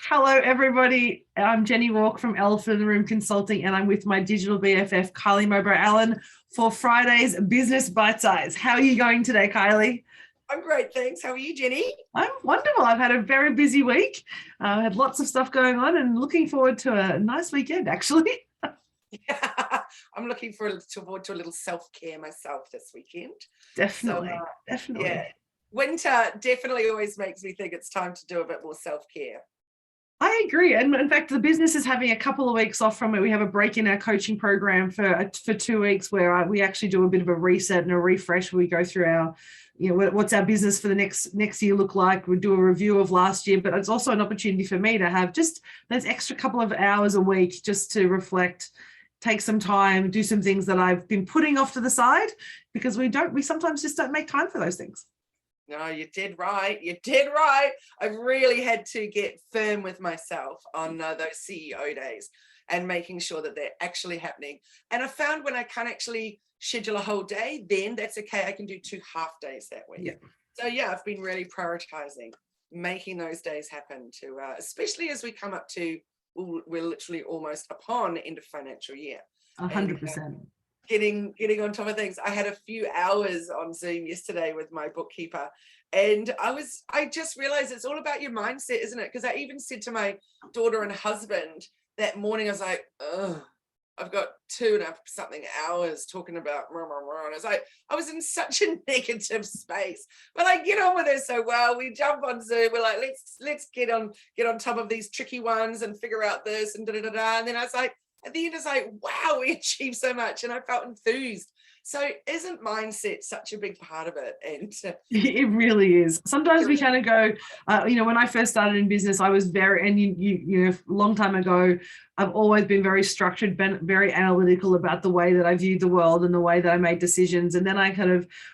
Hello, everybody. I'm Jenni Walke from Elephant in the Room Consulting, and I'm with my digital BFF, Kylie Mowbray Allen, for Friday's Business Bite Size. How are you going today, Kylie? I'm great, thanks. How are you, Jenny? I'm wonderful. I've had a very busy week. I had lots of stuff going on and looking forward to a nice weekend, actually. Yeah, I'm looking forward to a little self-care myself this weekend. So, Definitely, yeah, definitely. winter definitely always makes me think it's time to do a bit more self-care. I agree. And in fact, the business is having a couple of weeks off from it. We have a break in our coaching program for 2 weeks where we actually do a bit of a reset and a refresh. We go through our, what's our business for the next year look like. We do a review of last year, but it's also an opportunity for me to have just those extra couple of hours a week just to reflect, take some time, do some things that I've been putting off to the side because we sometimes just don't make time for those things. No, you did right. You did right. I've really had to get firm with myself on those CEO days and making sure that they're actually happening. And I found when I can't actually schedule a whole day, then that's okay. I can do 2 half days that week. Yeah. So yeah, I've been really prioritizing making those days happen to, especially as we come up to, we're literally almost upon end of financial year. 100%. Getting on top of things. I had a few hours on Zoom yesterday with my bookkeeper, and I just realized it's all about your mindset, isn't it? Because I even said to my daughter and husband that morning, I was like, oh, I've got 2.5 hours talking about and I was like, I was in such a negative space, but I get on with it so well. We jump on Zoom, we're like, let's get on top of these tricky ones and figure out this and and then I was like, at the end, it's like, wow, we achieved so much. And I felt enthused. So isn't mindset such a big part of it? And it really is. Sometimes we kind of go, when I first started in business, I was very, and a long time ago, I've always been very structured, been very analytical about the way that I viewed the world and the way that I made decisions. And then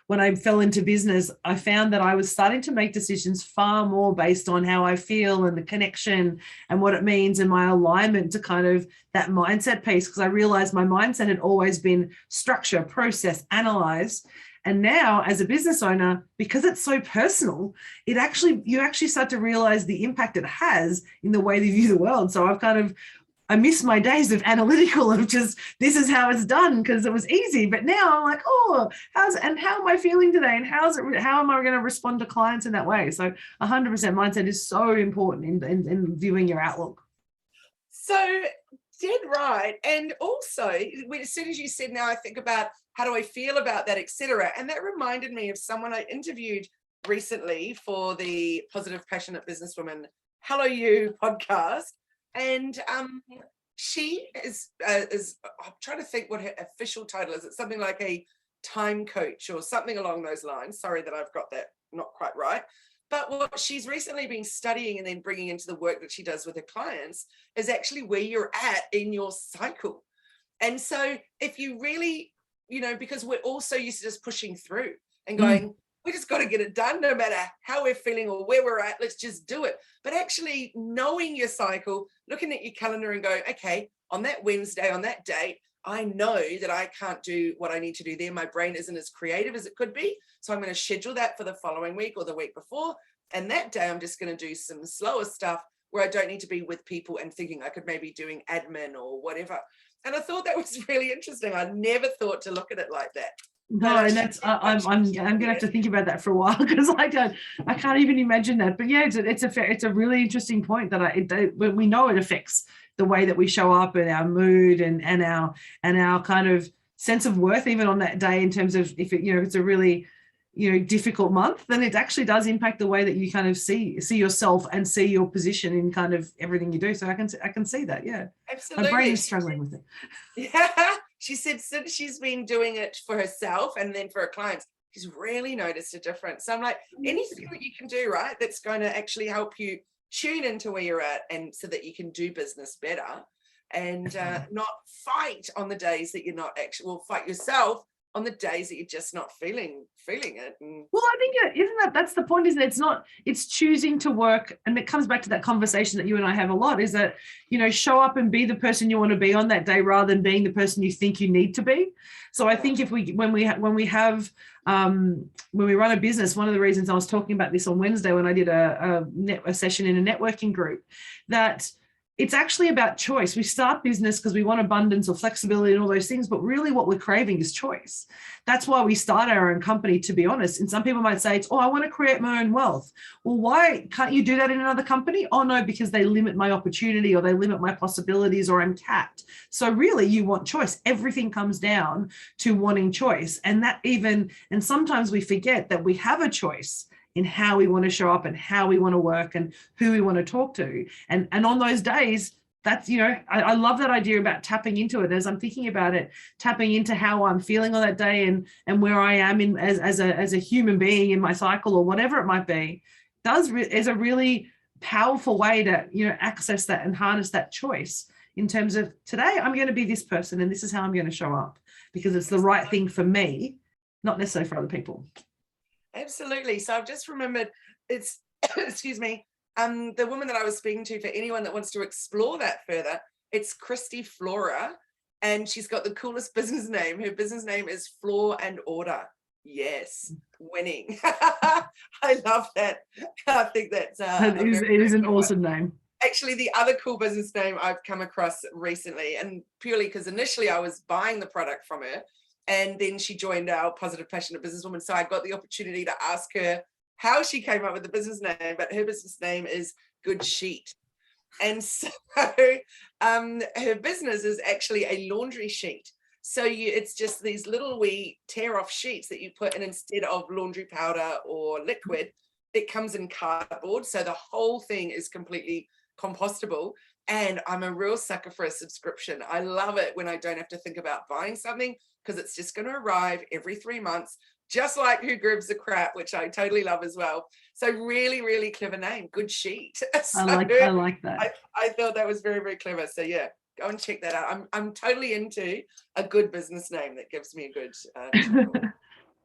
when I fell into business, I found that I was starting to make decisions far more based on how I feel and the connection and what it means and my alignment to kind of that mindset piece. Because I realized my mindset had always been structure, process, analyze. And now as a business owner, because it's so personal, you actually start to realize the impact it has in the way they view the world. So I miss my days of analytical of just, this is how it's done because it was easy. But now I'm like, oh, how am I feeling today? And how am I going to respond to clients in that way? So 100% mindset is so important in viewing your outlook. so did right. And also, as soon as you said, now I think about how do I feel about that, etc. And that reminded me of someone I interviewed recently for the Positive Passionate Businesswoman Hello You podcast. And she is I'm trying to think what her official title is. It's something like a time coach or something along those lines. Sorry that I've got that not quite right. But what she's recently been studying and then bringing into the work that she does with her clients is actually where you're at in your cycle. And so if you really, because we're also used to just pushing through and going, we just got to get it done no matter how we're feeling or where we're at, let's just do it. But actually knowing your cycle, looking at your calendar and going, okay, on that Wednesday, on that date, I know that I can't do what I need to do there. My brain isn't as creative as it could be. So I'm going to schedule that for the following week or the week before. And that day, I'm just going to do some slower stuff where I don't need to be with people and thinking I could maybe doing admin or whatever. And I thought that was really interesting. I never thought to look at it like that. No, and that's I'm gonna have to think about that for a while because I can't even imagine that. But yeah, it's a really interesting point that we know it affects the way that we show up and our mood and our kind of sense of worth even on that day in terms of if it's a really difficult month, then it actually does impact the way that you kind of see yourself and see your position in kind of everything you do. So I can see that. Yeah, absolutely. My brain is struggling with it. Yeah. She said since she's been doing it for herself and then for her clients, she's really noticed a difference. So I'm like, anything that you can do, right, that's going to actually help you tune into where you're at and so that you can do business better and not fight on the days that you're not actually, well, fight yourself on the days that you're just not feeling it. And well, I think that's the point, isn't it? It's choosing to work. And it comes back to that conversation that you and I have a lot, is that, show up and be the person you want to be on that day rather than being the person you think you need to be. So I think when we run a business, one of the reasons I was talking about this on Wednesday when I did a session in a networking group, that it's actually about choice. We start business because we want abundance or flexibility and all those things, but really what we're craving is choice. That's why we start our own company, to be honest. And some people might say, I want to create my own wealth. Well, why can't you do that in another company? Oh, no, because they limit my opportunity or they limit my possibilities or I'm capped. So really you want choice. Everything comes down to wanting choice. And sometimes we forget that we have a choice in how we want to show up and how we want to work and who we want to talk to. And on those days, that's, I love that idea about tapping into it. As I'm thinking about it, tapping into how I'm feeling on that day and where I am in as a human being in my cycle or whatever it might be, is a really powerful way to, access that and harness that choice in terms of, today I'm going to be this person and this is how I'm going to show up because it's the right thing for me, not necessarily for other people. Absolutely. So I've just remembered, it's excuse me, the woman that I was speaking to, for anyone that wants to explore that further, it's Christy Flora, and she's got the coolest business name. Her business name is Floor and Order. Yes, winning. I love that. I think that's it is an awesome name. Actually, the other cool business name I've come across recently, and purely because initially I was buying the product from her, and then she joined our Positive Passionate Businesswoman. So I got the opportunity to ask her how she came up with the business name, but her business name is Good Sheet. And so her business is actually a laundry sheet. So it's just these little wee tear off sheets that you put in instead of laundry powder or liquid. It comes in cardboard. So the whole thing is completely compostable. And I'm a real sucker for a subscription. I love it when I don't have to think about buying something, because it's just going to arrive every 3 months, just like Who Gives the Crap, which I totally love as well. So really, really clever name, Good Sheet. So I like that. I thought that was very, very clever. So yeah, go and check that out. I'm totally into a good business name that gives me a good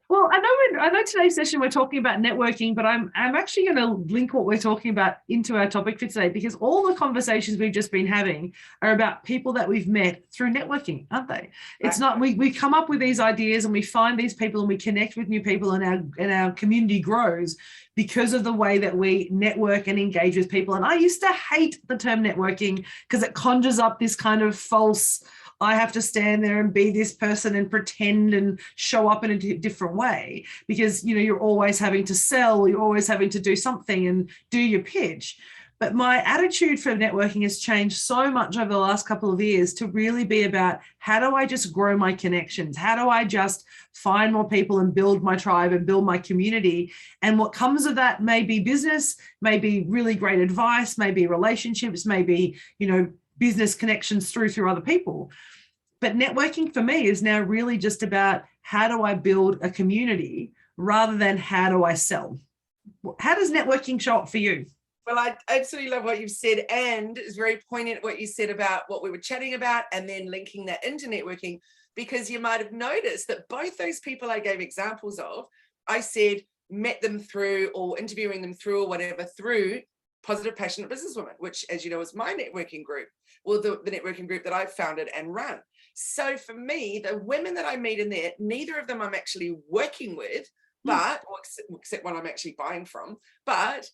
Well, I know today's session we're talking about networking, but I'm actually going to link what we're talking about into our topic for today, because all the conversations we've just been having are about people that we've met through networking, aren't they? It's not, we come up with these ideas and we find these people and we connect with new people, and our community grows because of the way that we network and engage with people. And I used to hate the term networking because it conjures up this kind of false, I have to stand there and be this person and pretend and show up in a different way, because, you're always having to sell, you're always having to do something and do your pitch. But my attitude for networking has changed so much over the last couple of years to really be about, how do I just grow my connections? How do I just find more people and build my tribe and build my community? And what comes of that may be business, may be really great advice, maybe relationships, maybe, business connections through other people. But networking for me is now really just about, how do I build a community rather than how do I sell? How does networking show up for you? Well, I absolutely love what you've said, and it's very poignant what you said about what we were chatting about and then linking that into networking, because you might have noticed that both those people I gave examples of, I said met them through, or interviewing them through, or whatever, through Positive Passionate Businesswoman, which, as you know, is my networking group, well, the networking group that I've founded and run. So for me, the women that I meet in there, neither of them I'm actually working with, but except one I'm actually buying from, but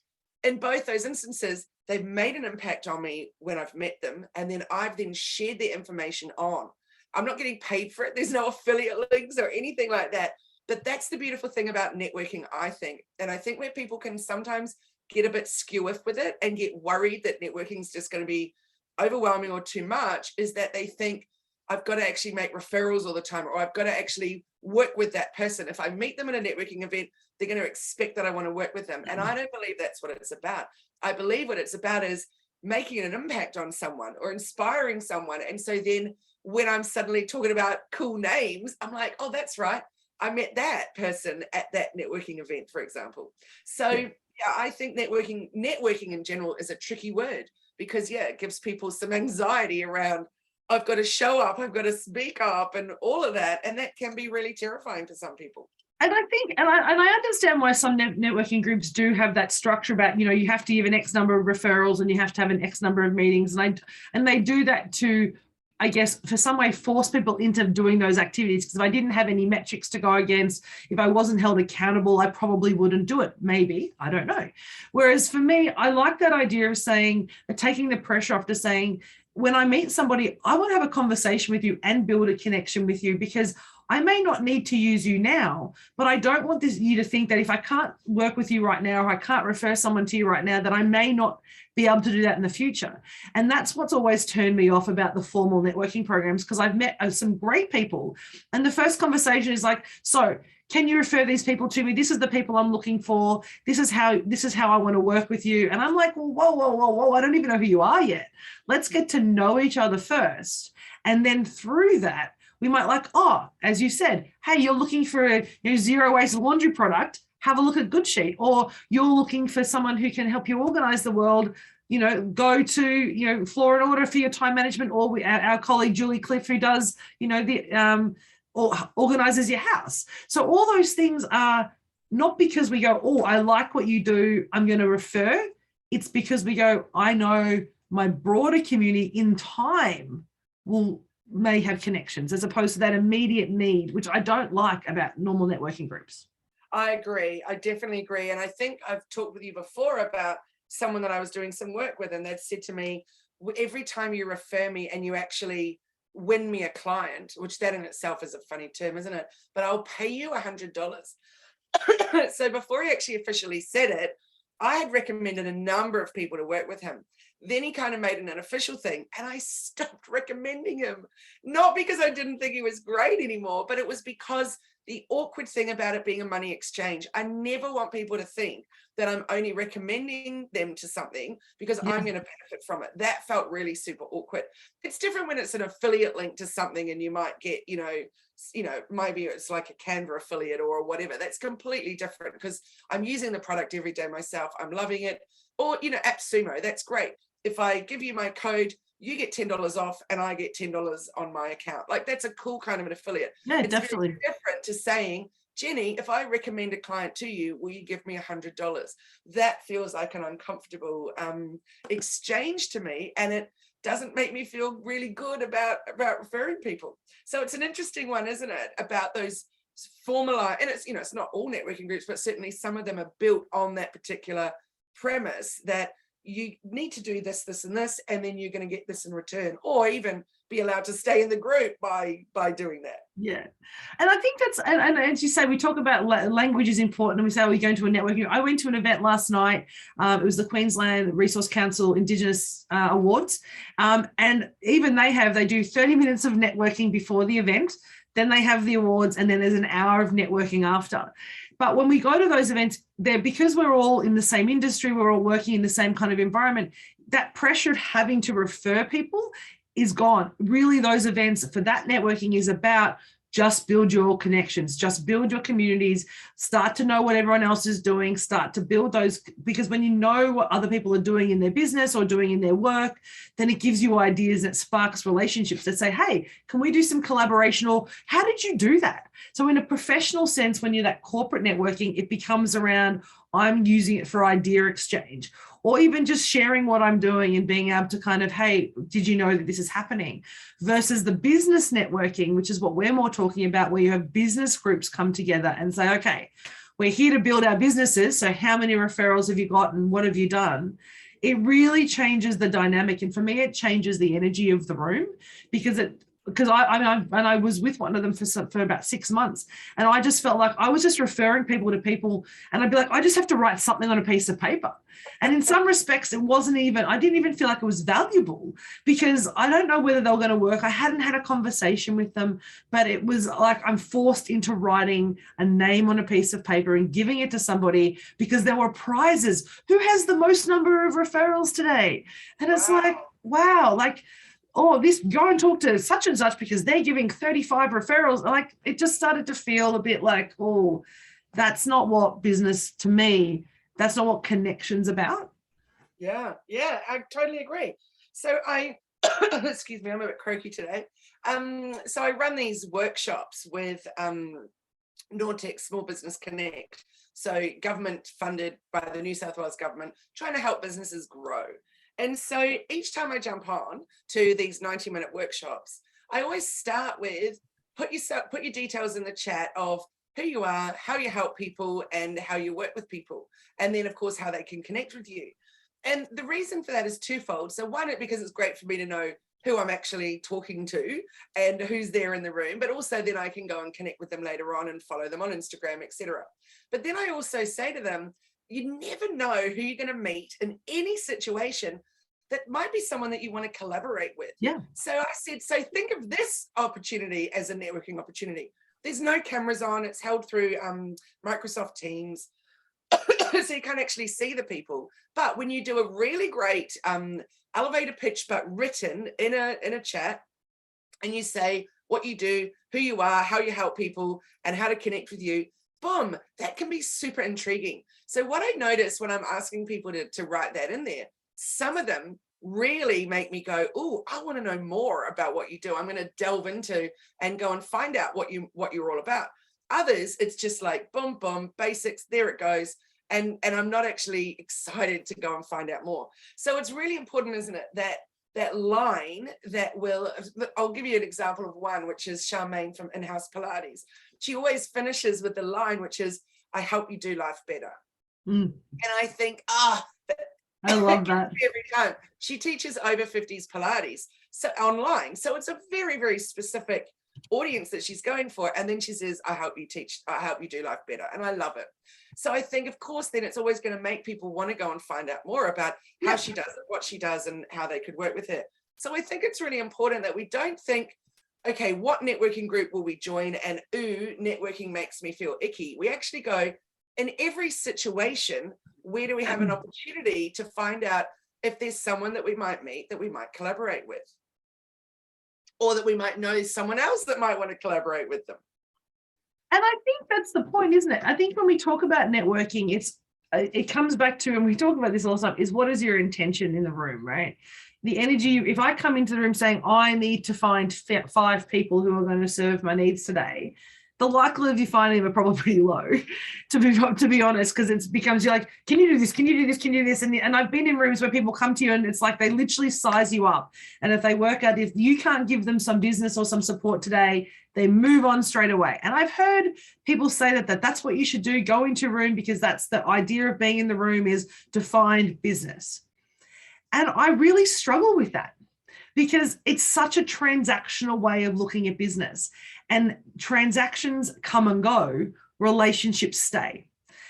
in both those instances, they've made an impact on me when I've met them, and then I've then shared their information on. I'm not getting paid for it. There's no affiliate links or anything like that. But that's the beautiful thing about networking, I think. And I think where people can sometimes get a bit skew with it and get worried that networking is just going to be overwhelming or too much, is that they think, I've got to actually make referrals all the time, or I've got to actually work with that person. If I meet them at a networking event, they're going to expect that I want to work with them. And I don't believe that's what it's about. I believe what it's about is making an impact on someone or inspiring someone. And so then when I'm suddenly talking about cool names, I'm like, oh, that's right, I met that person at that networking event, for example. So yeah, I think networking in general is a tricky word, because it gives people some anxiety around, I've got to show up, I've got to speak up and all of that. And that can be really terrifying for some people. And I think, and I understand why some networking groups do have that structure about, you have to give an X number of referrals and you have to have an X number of meetings. And they do that to, I guess, for some way force people into doing those activities. Because if I didn't have any metrics to go against, if I wasn't held accountable, I probably wouldn't do it. Maybe, I don't know. Whereas for me, I like that idea of saying, taking the pressure off to saying, when I meet somebody, I want to have a conversation with you and build a connection with you, because I may not need to use you now, but I don't want you to think that if I can't work with you right now, or I can't refer someone to you right now, that I may not be able to do that in the future. And that's what's always turned me off about the formal networking programs, because I've met some great people. And the first conversation is like, so can you refer these people to me? This is the people I'm looking for. This is how I want to work with you. And I'm like, well, whoa. I don't even know who you are yet. Let's get to know each other first. And then through that, we might like, as you said, hey, you're looking for a zero waste laundry product, have a look at Good Sheet. Or you're looking for someone who can help you organize the world, go to, Floor and Order for your time management, or our colleague Julie Cliff, who does, or organizes your house. So all those things are not because we go, I like what you do, I'm going to refer. It's because we go, I know my broader community in time may have connections, as opposed to that immediate need, which I don't like about normal networking groups. I agree. I definitely agree. And I think I've talked with you before about someone that I was doing some work with, and they'd said to me, every time you refer me and you actually win me a client, which that in itself is a funny term, isn't it? But I'll pay you $100. So before he actually officially said it, I had recommended a number of people to work with him. Then he kind of made it an official thing, and I stopped recommending him. Not because I didn't think he was great anymore, but it was because the awkward thing about it being a money exchange, I never want people to think that I'm only recommending them to something because I'm going to benefit from it. That felt really super awkward. It's different when it's an affiliate link to something and you might get, maybe it's like a Canva affiliate or whatever. That's completely different because I'm using the product every day myself. I'm loving it. Or, AppSumo, that's great. If I give you my code, you get $10 off and I get $10 on my account. Like, that's a cool kind of an affiliate. Yeah, it's definitely very different to saying, Jenny, if I recommend a client to you, will you give me $100? That feels like an uncomfortable exchange to me, and it doesn't make me feel really good about referring people. So it's an interesting one, isn't it? About those formalized, and it's not all networking groups, but certainly some of them are built on that particular premise that you need to do this, this, and this, and then you're going to get this in return, or even be allowed to stay in the group by doing that. Yeah. And I think that's, and as you say, we talk about language is important, and we say, we're going to a networking. I went to an event last night. It was the Queensland Resource Council Indigenous Awards. And even they do 30 minutes of networking before the event. Then they have the awards, and then there's an hour of networking after. But when we go to those events, because we're all in the same industry, we're all working in the same kind of environment, that pressure of having to refer people is gone. Really, those events for that networking is about just build your connections, just build your communities, start to know what everyone else is doing, start to build those, because when you know what other people are doing in their business or doing in their work, then it gives you ideas, and it sparks relationships that say, hey, can we do some collaboration, or how did you do that? So in a professional sense, when you're that corporate networking, it becomes around, I'm using it for idea exchange, or even just sharing what I'm doing and being able to kind of, hey, did you know that this is happening? Versus the business networking, which is what we're more talking about, where you have business groups come together and say, okay, we're here to build our businesses. So how many referrals have you got and what have you done? It really changes the dynamic. And for me, it changes the energy of the room, because I was with one of them for about 6 months, and I just felt like I was just referring people to people, and I'd be like, I just have to write something on a piece of paper. And in some respects, I didn't even feel like it was valuable, because I don't know whether they were going to work. I hadn't had a conversation with them, but it was like I'm forced into writing a name on a piece of paper and giving it to somebody, because there were prizes. Who has the most number of referrals today? And it's like, wow, like, go and talk to such and such because they're giving 35 referrals. Like, it just started to feel a bit like, that's not what business, to me, that's not what connection's about. Yeah, I totally agree. So I excuse me, I'm a bit croaky today. So I run these workshops with Nortec Small Business Connect. So government funded by the New South Wales government, trying to help businesses grow. And so each time I jump on to these 90-minute workshops, I always start with put your details in the chat of who you are, how you help people, and how you work with people. And then, of course, how they can connect with you. And the reason for that is twofold. So one, because it's great for me to know who I'm actually talking to and who's there in the room, but also then I can go and connect with them later on and follow them on Instagram, etc. But then I also say to them, you never know who you're going to meet in any situation that might be someone that you want to collaborate with. Yeah. So I said, so think of this opportunity as a networking opportunity. There's no cameras on. It's held through Microsoft Teams. So you can't actually see the people. But when you do a really great elevator pitch, but written in a chat, and you say what you do, who you are, how you help people, and how to connect with you, boom, that can be super intriguing. So what I notice when I'm asking people to write that in there, some of them really make me go, oh, I want to know more about what you do. I'm going to delve into and go and find out what you're all about. Others, it's just like boom, boom, basics, there it goes. And I'm not actually excited to go and find out more. So it's really important, isn't it, that line that will, I'll give you an example of one, which is Charmaine from In-House Pilates. She always finishes with the line, which is, I help you do life better. And I think, I love that. Every time. She teaches over 50s Pilates, so online. So it's a very, very specific audience that she's going for. And then she says, I help you do life better. And I love it. So I think, of course, then it's always going to make people want to go and find out more about how she does it, what she does, and how they could work with her. So I think it's really important that we don't think, okay, what networking group will we join? And ooh, networking makes me feel icky. We actually go, in every situation, where do we have an opportunity to find out if there's someone that we might meet that we might collaborate with? Or that we might know someone else that might want to collaborate with them. And I think that's the point, isn't it? I think when we talk about networking, it comes back to, and we talk about this all the time, is what is your intention in the room, right? The energy, if I come into the room saying, I need to find 5 people who are going to serve my needs today, the likelihood of you finding them are probably pretty low, to be honest, because it becomes, you're like, can you do this? Can you do this? Can you do this? And I've been in rooms where people come to you and it's like they literally size you up. And if they work out, if you can't give them some business or some support today, they move on straight away. And I've heard people say that's what you should do, go into a room, because that's the idea of being in the room, is to find business. And I really struggle with that, because it's such a transactional way of looking at business. And transactions come and go, relationships stay.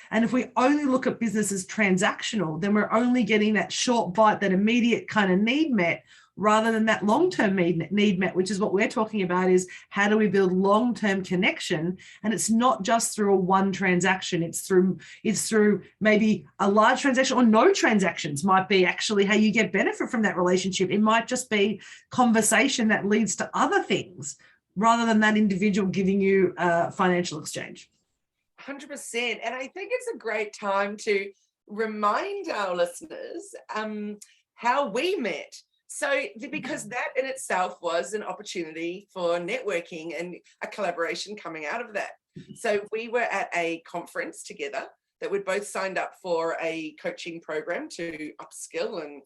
And if we only look at business as transactional, then we're only getting that short bite, that immediate kind of need met, rather than that long-term need met, which is what we're talking about, is how do we build long-term connection? And it's not just through a one transaction, it's through maybe a large transaction, or no transactions might be actually how you get benefit from that relationship. It might just be conversation that leads to other things, rather than that individual giving you a financial exchange. 100%. And I think it's a great time to remind our listeners how we met. So, because that in itself was an opportunity for networking and a collaboration coming out of that. So we were at a conference together that we'd both signed up for a coaching program to upskill and,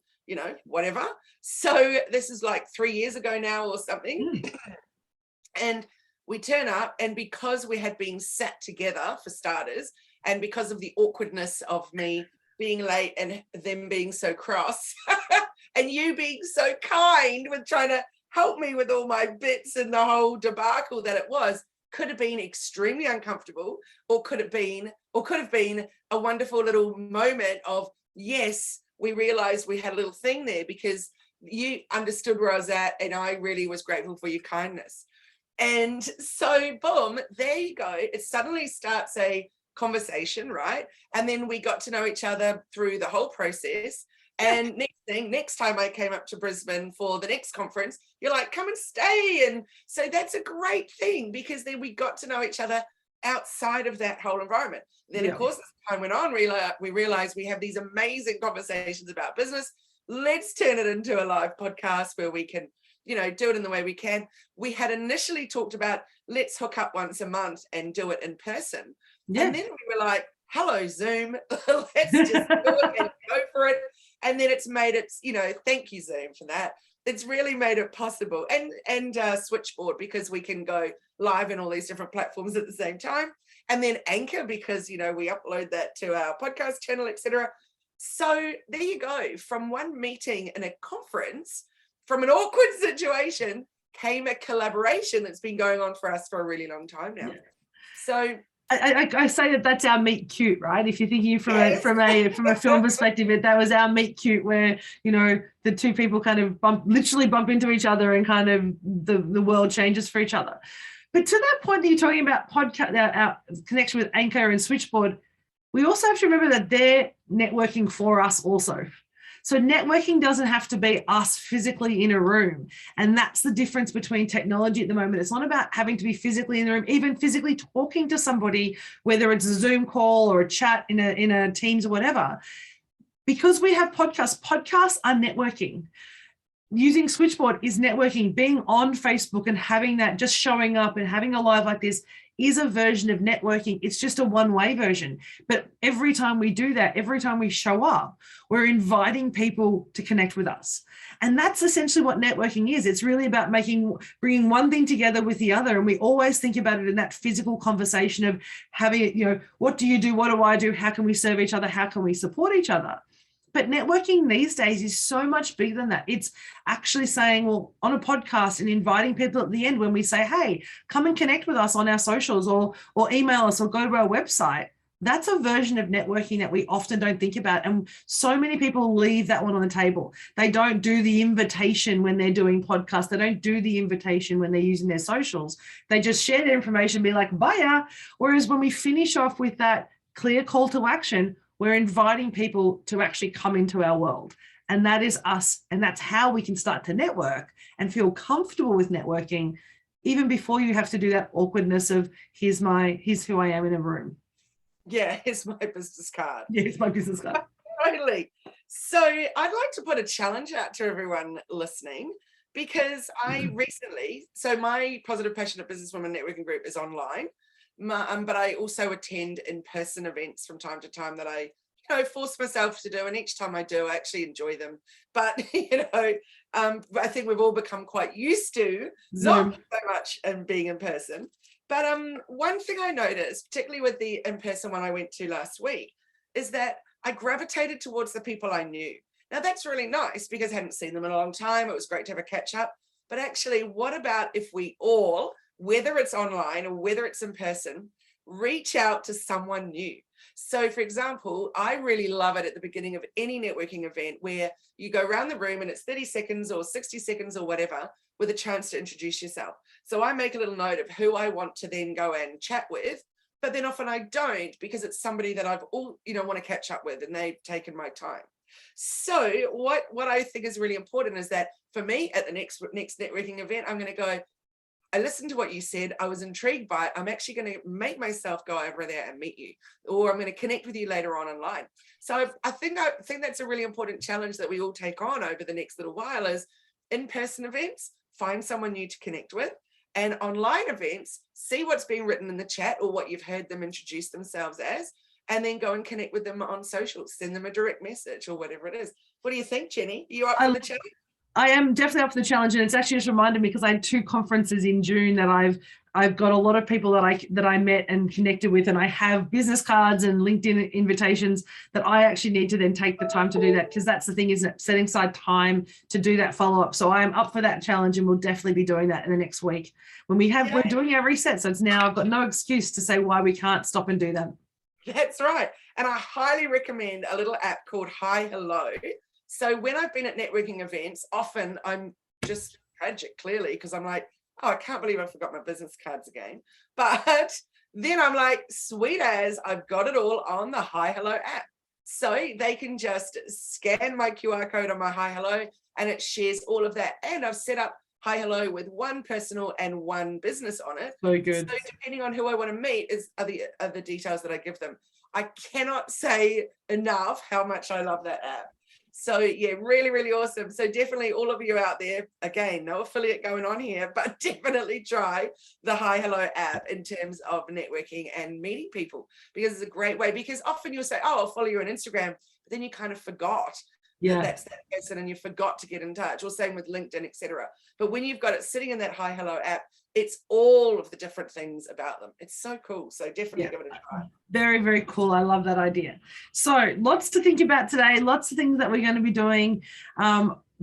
whatever. So this is like 3 years ago now or something. And we turn up, and because we had been sat together for starters, and because of the awkwardness of me being late and them being so cross, and you being so kind with trying to help me with all my bits and the whole debacle that it was, could have been extremely uncomfortable, or could have been a wonderful little moment of, yes, we realized we had a little thing there because you understood where I was at, and I really was grateful for your kindness. And so, boom, there you go. It suddenly starts a conversation, right? And then we got to know each other through the whole process. And next time I came up to Brisbane for the next conference, you're like, come and stay. And so that's a great thing, because then we got to know each other outside of that whole environment. Then, of course, as time went on, we realized we have these amazing conversations about business. let's turn it into a live podcast where we can, you know, do it in the way we can. We had initially talked about let's hook up once a month and do it in person. Yeah. And then we were like, hello, Zoom, let's just do it and go for it. And then it's made it, you know, thank you, Zoom, for that. It's really made it possible. And Switchboard, because we can go live in all these different platforms at the same time. And then Anchor, because, you know, we upload that to our podcast channel, etc. So there you go. From one meeting in a conference, from an awkward situation, came a collaboration that's been going on for us for a really long time now. Yeah. So I say that that's our meet cute, right? If you're thinking from yes. a film perspective, that was our meet cute, where, you know, the two people kind of literally bump into each other, and kind of the world changes for each other. But to that point that you're talking about podcast, our connection with Anchor and Switchboard, we also have to remember that they're networking for us also. So networking doesn't have to be us physically in a room. And that's the difference between technology at the moment. It's not about having to be physically in the room, even physically talking to somebody, whether it's a Zoom call or a chat in a Teams or whatever. Because we have podcasts are networking. Using Switchboard is networking. Being on Facebook and having that, just showing up and having a live like this, is a version of networking. It's just a one-way version. But every time we do that, every time we show up, we're inviting people to connect with us. And that's essentially what networking is. It's really about bringing one thing together with the other. And we always think about it in that physical conversation of having it, you know, what do you do? What do I do? How can we serve each other? How can we support each other? But networking these days is so much bigger than that. It's actually saying, well, on a podcast and inviting people at the end when we say, hey, come and connect with us on our socials, or email us, or go to our website. That's a version of networking that we often don't think about. And so many people leave that one on the table. They don't do the invitation when they're doing podcasts. They don't do the invitation when they're using their socials. They just share their information, be like, bye. Whereas when we finish off with that clear call to action, we're inviting people to actually come into our world. And that is us. And that's how we can start to network and feel comfortable with networking, even before you have to do that awkwardness of here's who I am in a room. Yeah, here's my business card. Yeah, it's my business card. Totally. So I'd like to put a challenge out to everyone listening, because I recently, so my Positive Passionate Businesswoman networking group is online. But I also attend in-person events from time to time that I, you know, force myself to do. And each time I do, I actually enjoy them. But, you know, I think we've all become quite used to not so much in being in person. But one thing I noticed, particularly with the in-person one I went to last week, is that I gravitated towards the people I knew. Now, that's really nice because I hadn't seen them in a long time. It was great to have a catch up. But actually, what about if we all, whether it's online or whether it's in person, reach out to someone new? So, for example, I really love it at the beginning of any networking event where you go around the room and it's 30 seconds or 60 seconds or whatever with a chance to introduce yourself. So I make a little note of who I want to then go and chat with, but then often I don't, because it's somebody that I've want to catch up with and they've taken my time. So what I think is really important is that for me at the next networking event, I'm going to go, I listened to what you said. I was intrigued by it. I'm actually going to make myself go over there and meet you, or I'm going to connect with you later on online. So I think that's a really important challenge that we all take on over the next little while is in-person events, find someone new to connect with, and online events, see what's being written in the chat or what you've heard them introduce themselves as, and then go and connect with them on social, send them a direct message or whatever it is. What do you think, Jenny? Are you up for the challenge? I am definitely up for the challenge, and it's actually just reminded me because I had 2 conferences in June that I've got a lot of people that I met and connected with, and I have business cards and LinkedIn invitations that I actually need to then take the time to do that, because that's the thing, isn't it? Setting aside time to do that follow-up. So I am up for that challenge, and we'll definitely be doing that in the next week when we're doing our reset. So it's now I've got no excuse to say why we can't stop and do that. That's right. And I highly recommend a little app called Hi Hello. So when I've been at networking events, often I'm just tragic, clearly, because I'm like, oh, I can't believe I forgot my business cards again. But then I'm like, sweet as, I've got it all on the Hi Hello app. So they can just scan my QR code on my Hi Hello and it shares all of that. And I've set up Hi Hello with one personal and one business on it. So good. So depending on who I want to meet are the details that I give them. I cannot say enough how much I love that app. So yeah, really, really awesome. So definitely all of you out there, again, no affiliate going on here, but definitely try the Hi Hello app in terms of networking and meeting people, because it's a great way. Because often you'll say, oh, I'll follow you on Instagram, but then you kind of forgot that that's that person and you forgot to get in touch, or same with LinkedIn, etc. But when you've got it sitting in that Hi Hello app, it's all of the different things about them. It's so cool. So definitely give it a try. Very, very cool. I love that idea. So lots to think about today, lots of things that we're going to be doing.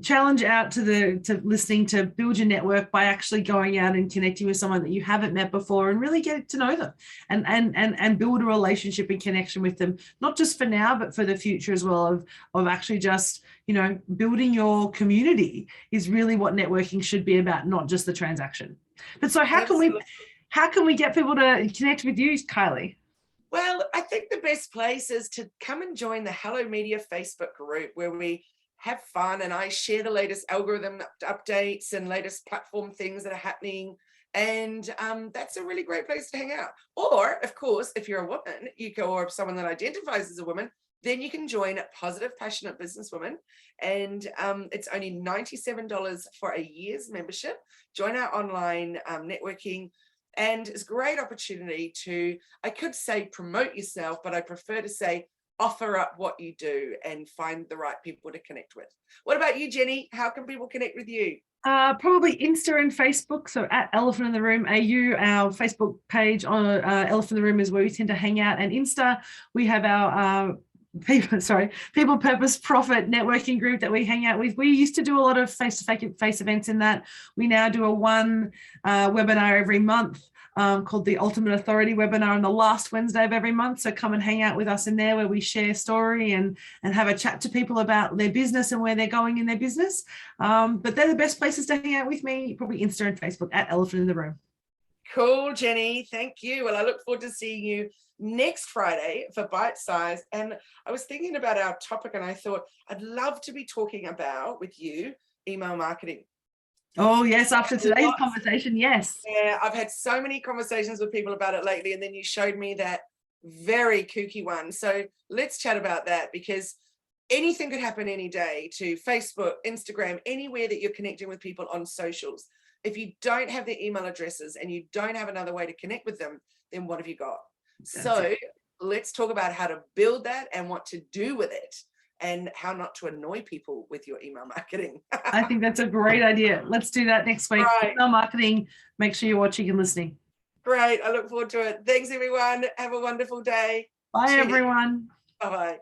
Challenge out to listening to build your network by actually going out and connecting with someone that you haven't met before and really get to know them and build a relationship and connection with them, not just for now, but for the future as well, of actually just, building your community is really what networking should be about, not just the transaction. But so how can we get people to connect with you, Kylie? Well, I think the best place is to come and join the Hello Media Facebook group, where we have fun and I share the latest algorithm updates and latest platform things that are happening. And that's a really great place to hang out. Or, of course, if you're a woman, or someone that identifies as a woman, then you can join Positive Passionate Businesswoman. And it's only $97 for a year's membership. Join our online networking. And it's a great opportunity to, I could say promote yourself, but I prefer to say offer up what you do and find the right people to connect with. What about you, Jenny? How can people connect with you? Probably Insta and Facebook. So at Elephant in the Room AU, our Facebook page on Elephant in the Room is where we tend to hang out. And Insta, we have our People Purpose Profit networking group that we hang out with. We used to do a lot of face-to-face events in that. We now do a one webinar every month called the Ultimate Authority webinar on the last Wednesday of every month. So come and hang out with us in there, where we share story and have a chat to people about their business and where they're going in their business. But they're the best places to hang out with me, probably Insta and Facebook at Elephant in the Room. Cool, Jenny. Thank you. Well, I look forward to seeing you next Friday for Bite Size. And I was thinking about our topic and I thought I'd love to be talking about with you email marketing. Oh, yes. After today's conversation, yes. Yeah, I've had so many conversations with people about it lately. And then you showed me that very kooky one. So let's chat about that, because anything could happen any day to Facebook, Instagram, anywhere that you're connecting with people on socials. If you don't have their email addresses and you don't have another way to connect with them, then what have you got? So let's talk about how to build that and what to do with it, and how not to annoy people with your email marketing. I think that's a great idea. Let's do that next week. Right. Email marketing. Make sure you're watching and listening. Great. I look forward to it. Thanks, everyone. Have a wonderful day. Bye, everyone. Bye-bye.